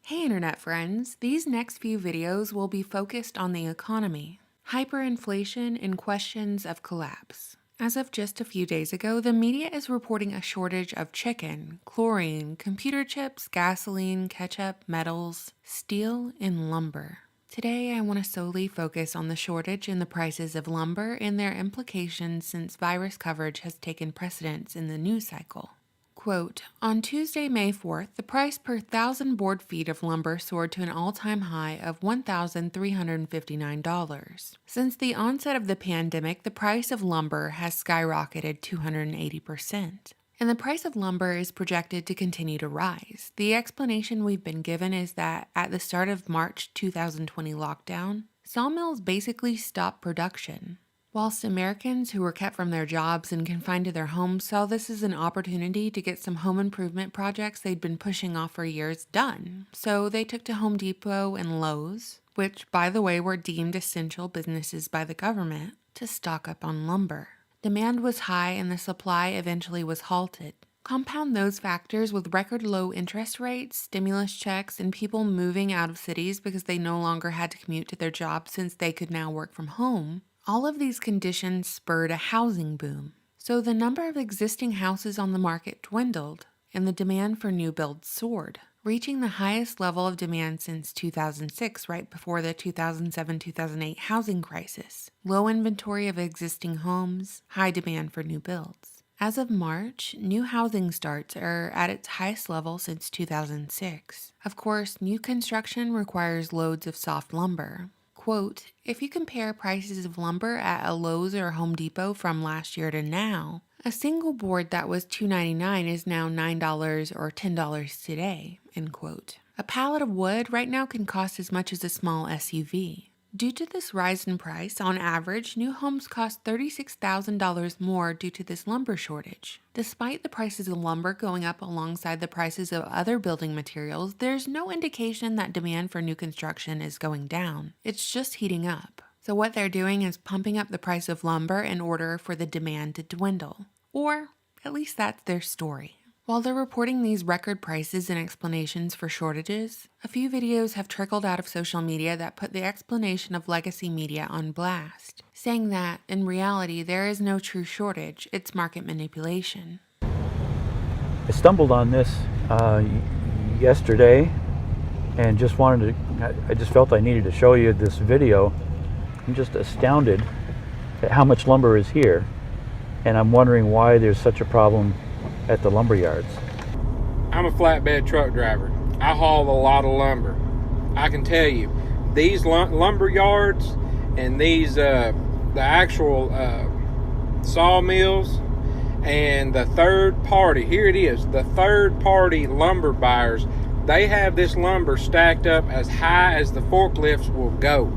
Hey internet friends, these next few videos will be focused on the economy, hyperinflation, and questions of collapse. As of just a few days ago, the media is reporting a shortage of chicken, chlorine, computer chips, gasoline, ketchup, metals, steel, and lumber. Today, I want to solely focus on the shortage in the prices of lumber and their implications since virus coverage has taken precedence in the news cycle. Quote, on Tuesday, May 4th, the price per 1,000 board feet of lumber soared to an all-time high of $1,359. Since the onset of the pandemic, the price of lumber has skyrocketed 280%. And the price of lumber is projected to continue to rise. The explanation we've been given is that at the start of March 2020 lockdown, sawmills basically stopped production. Whilst Americans who were kept from their jobs and confined to their homes saw this as an opportunity to get some home improvement projects they'd been pushing off for years done. So they took to Home Depot and Lowe's, which, by the way, were deemed essential businesses by the government, to stock up on lumber. Demand was high and the supply eventually was halted. Compound those factors with record low interest rates, stimulus checks, and people moving out of cities because they no longer had to commute to their jobs since they could now work from home. All of these conditions spurred a housing boom. So the number of existing houses on the market dwindled, and the demand for new builds soared, reaching the highest level of demand since 2006, right before the 2007-2008 housing crisis. Low inventory of existing homes, high demand for new builds. As of March, new housing starts are at its highest level since 2006. Of course, new construction requires loads of soft lumber. Quote, if you compare prices of lumber at a Lowe's or Home Depot from last year to now, a single board that was $2.99 is now $9 or $10 today, end quote. A pallet of wood right now can cost as much as a small SUV. Due to this rise in price, on average, new homes cost $36,000 more due to this lumber shortage. Despite the prices of lumber going up alongside the prices of other building materials, there's no indication that demand for new construction is going down. It's just heating up. So what they're doing is pumping up the price of lumber in order for the demand to dwindle. Or at least that's their story. While they're reporting these record prices and explanations for shortages, a few videos have trickled out of social media that put the explanation of legacy media on blast, saying that, in reality, there is no true shortage, it's market manipulation. I stumbled on this yesterday and I just felt I needed to show you this video. I'm just astounded at how much lumber is here, and I'm wondering why there's such a problem at the lumber yards. I'm a flatbed truck driver. I haul a lot of lumber. I can tell you, these lumber yards and these the actual sawmills and the third party, here it is, the third party lumber buyers, they have this lumber stacked up as high as the forklifts will go.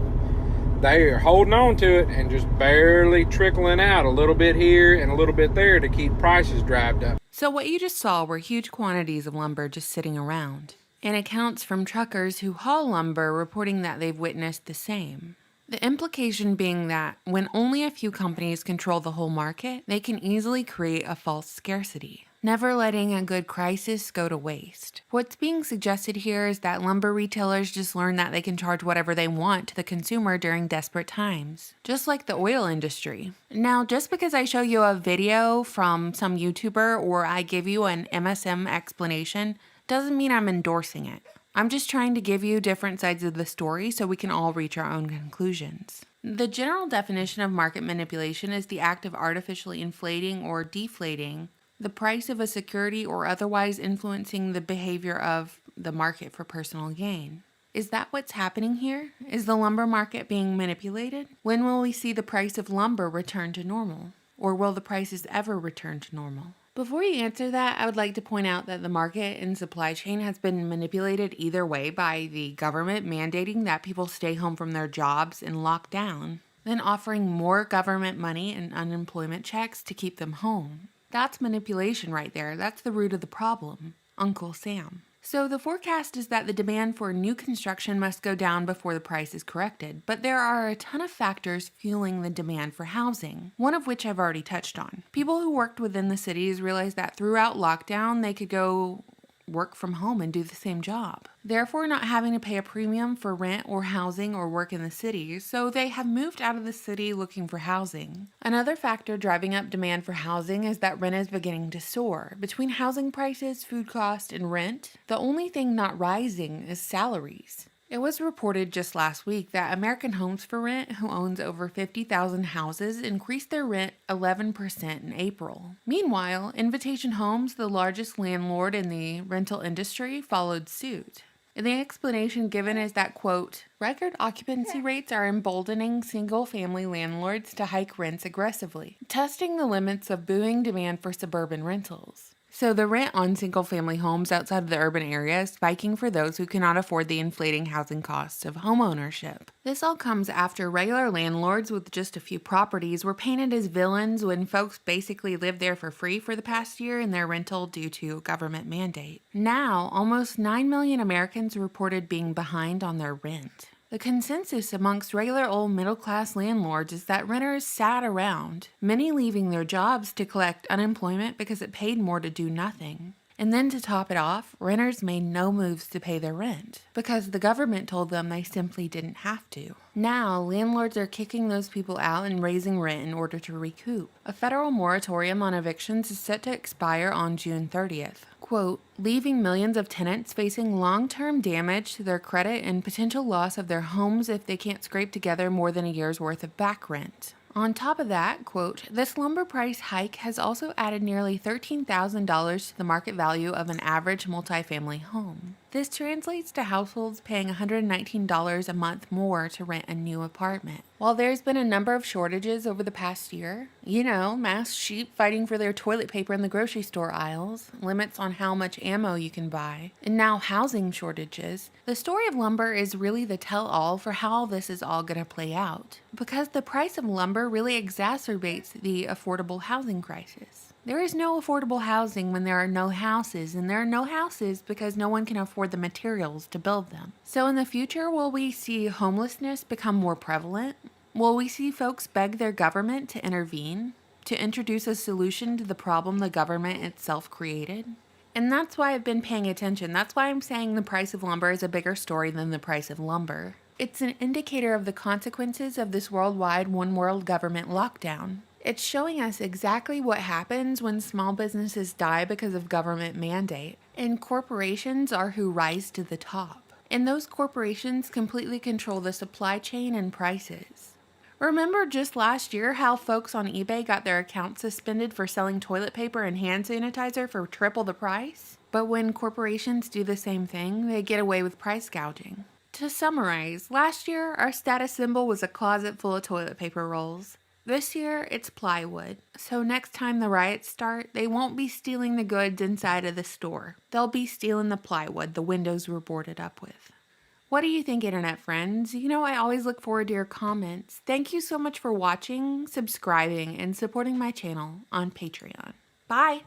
They are holding on to it and just barely trickling out a little bit here and a little bit there to keep prices drived up. So what you just saw were huge quantities of lumber just sitting around, and accounts from truckers who haul lumber reporting that they've witnessed the same. The implication being that when only a few companies control the whole market, they can easily create a false scarcity, never letting a good crisis go to waste. What's being suggested here is that lumber retailers just learn that they can charge whatever they want to the consumer during desperate times, just like the oil industry. Now, just because I show you a video from some YouTuber or I give you an MSM explanation doesn't mean I'm endorsing it. I'm just trying to give you different sides of the story so we can all reach our own conclusions. The general definition of market manipulation is the act of artificially inflating or deflating the price of a security or otherwise influencing the behavior of the market for personal gain. Is that what's happening here? Is the lumber market being manipulated? When will we see the price of lumber return to normal? Or will the prices ever return to normal? Before you answer that, I would like to point out that the market and supply chain has been manipulated either way by the government mandating that people stay home from their jobs and lock down, then offering more government money and unemployment checks to keep them home. That's manipulation right there. That's the root of the problem. Uncle Sam. So the forecast is that the demand for new construction must go down before the price is corrected, but there are a ton of factors fueling the demand for housing, one of which I've already touched on. People who worked within the cities realized that throughout lockdown, they could go work from home and do the same job, therefore not having to pay a premium for rent or housing or work in the city, so they have moved out of the city looking for housing. Another factor driving up demand for housing is that rent is beginning to soar. Between housing prices, food cost, and rent, the only thing not rising is salaries. It was reported just last week that American Homes for Rent, who owns over 50,000 houses, increased their rent 11% in April. Meanwhile, Invitation Homes, the largest landlord in the rental industry, followed suit. And the explanation given is that, quote, record occupancy rates are emboldening single-family landlords to hike rents aggressively, testing the limits of booming demand for suburban rentals. So the rent on single-family homes outside of the urban area is spiking for those who cannot afford the inflating housing costs of homeownership. This all comes after regular landlords with just a few properties were painted as villains when folks basically lived there for free for the past year in their rental due to government mandate. Now, almost 9 million Americans reported being behind on their rent. The consensus amongst regular old middle-class landlords is that renters sat around, many leaving their jobs to collect unemployment because it paid more to do nothing. And then to top it off, renters made no moves to pay their rent because the government told them they simply didn't have to. Now, landlords are kicking those people out and raising rent in order to recoup. A federal moratorium on evictions is set to expire on June 30th. Quote, leaving millions of tenants facing long-term damage to their credit and potential loss of their homes if they can't scrape together more than a year's worth of back rent. On top of that, quote, this lumber price hike has also added nearly $13,000 to the market value of an average multifamily home. This translates to households paying $119 a month more to rent a new apartment. While there's been a number of shortages over the past year, mass sheep fighting for their toilet paper in the grocery store aisles, limits on how much ammo you can buy, and now housing shortages, the story of lumber is really the tell-all for how this is all going to play out. Because the price of lumber really exacerbates the affordable housing crisis. There is no affordable housing when there are no houses, and there are no houses because no one can afford the materials to build them. So in the future, will we see homelessness become more prevalent? Will we see folks beg their government to intervene, to introduce a solution to the problem the government itself created? And that's why I've been paying attention. That's why I'm saying the price of lumber is a bigger story than the price of lumber. It's an indicator of the consequences of this worldwide one-world government lockdown. It's showing us exactly what happens when small businesses die because of government mandate, and corporations are who rise to the top. And those corporations completely control the supply chain and prices. Remember just last year how folks on eBay got their accounts suspended for selling toilet paper and hand sanitizer for triple the price? But when corporations do the same thing, they get away with price gouging. To summarize, last year our status symbol was a closet full of toilet paper rolls. This year, it's plywood. So next time the riots start, they won't be stealing the goods inside of the store. They'll be stealing the plywood the windows were boarded up with. What do you think, internet friends? I always look forward to your comments. Thank you so much for watching, subscribing, and supporting my channel on Patreon. Bye!